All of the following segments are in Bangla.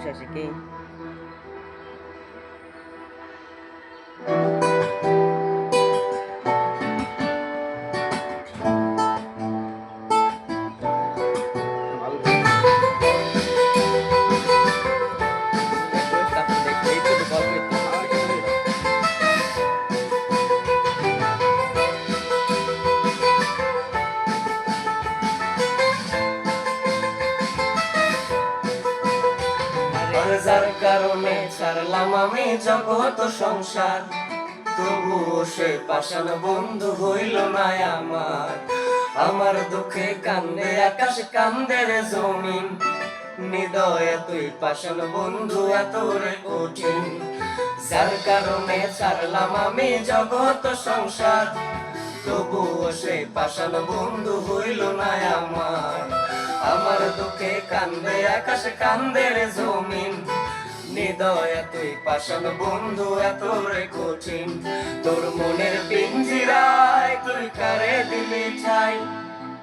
শেষে কি যার কারণে ছাড়লাম আমি জগৎ সংসার, তবুও সে পাষাণ বন্ধু হইল না আমার। আমার দুঃখে কান্দে আকাশ, কান্দে রে জমিন, হৃদয়ে তুই পাষাণ বন্ধু এত রে কঠিন। যার কারণে ছাড়লাম আমি জগৎ সংসার, তবুও সে পাষাণ বন্ধু হইল না আমার। আমার দুঃখে কান্দে আকাশ, কান্দে রে জমিন, হৃদয়ে তুই পাষাণ বন্ধু এত রে কঠিন। তোর মনের পিঞ্জিরায় তুই কারে দিলি ঠাই,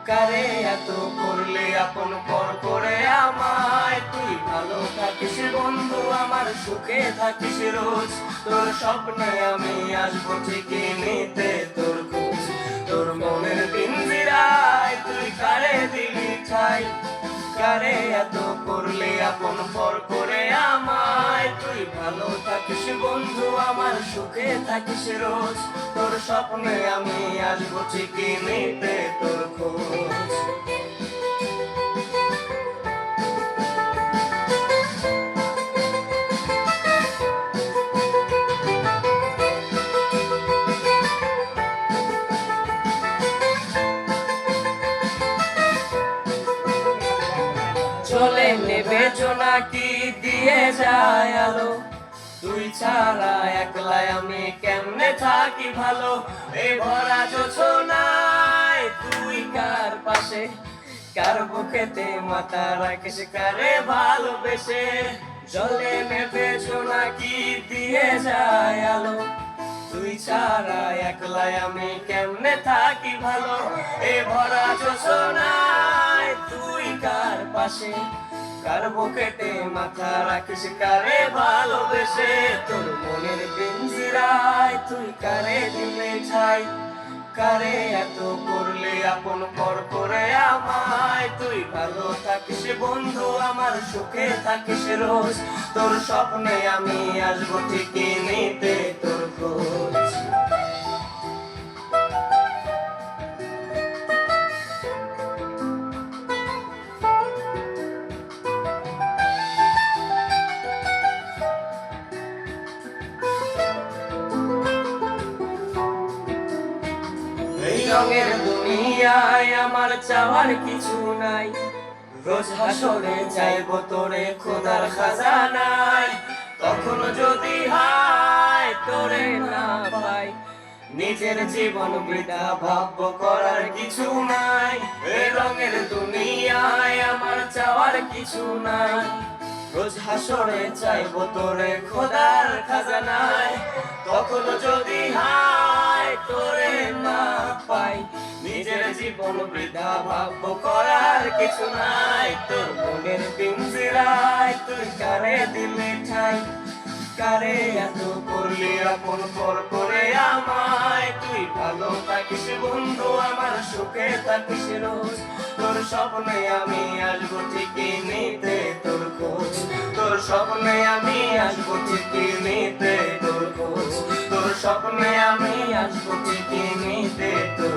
কারে এত করলে আপন পর করে আমায়। তুই ভালো থাকিস বন্ধু, আমার সুখে থাকিস রোজ, তোর স্বপ্নে আমি আসবো ঠিকই নিতে তোর খোঁজ। তোর মনের পিঞ্জিরায় তুই কারে দিলি ঠাই, কারে এত করলে আপন পর করে আমায়। তুই ভালো থাকিস বন্ধু, আমার সুখে থাকিস রোজ, তোর স্বপ্নে আমি আসবো ঠিকই নিতে তোর খোঁজ। চলে নেবে জোনাকি দিয়ে যায় আলো, তুই ছাড়া একলাই আমি কেমনে থাকি ভালো। এ ভরা যোছনায় তুই কার পাশে, কার বুকেতে মাথা রাখিস কারে ভালোবেসে। জলে নেবে জোনাকি দিয়ে যায় আলো, তুই ছাড়া একলাই আমি কেমনে থাকি ভালো। এ ভরা যোছনায় তুই কার পাশে, কার বুকেতে মাথা রাখিস কারে ভালোবেসে। তোর মনের পিঞ্জিরায় তুই কারে দিলে ঠাই, কারে এত করলে আপন পর করে আমায়। তুই ভালো থাকিস বন্ধু, আমার সুখে থাকিস রোজ, তোর স্বপ্নে আমি আসবো ঠিকই নিতে তোর খোঁজ। এই রঙের দুনিয়ায় আমার চাওয়ার কিছু নাই, রোজ হাসরে চাইবো তোরে খোদার খাজানায়। তখন যদি হায় তোরে না পাই, নিজের জীবন বৃথা ভাববো করার কিছু নাই। এই রঙের দুনিয়ায় আমার চাওয়ার কিছু নাই, রোজ হাসরে চাইবো তোরে খোদার খাজানায়। তখন যদি হায় তোরে না পাই, নিজের জীবন বৃথা ভাববো করার কিছু নাই। তোর মনের পিঞ্জিরায় তুই কারে দিলে ঠাই, কারে এত করলি আপন পর করে আমায়। তুই ভালো থাকিস বন্ধু, আমার সুখে থাকিস রোজ, তোর স্বপ্নে আমি আসবো ঠিকই নিতে তোর খোঁজ। তোর স্বপ্নে আমি আসবো ঠিকই নিতে তোর খোঁজ, তোর স্বপ্নে আমি আসবো ঠিকই নিতে তোর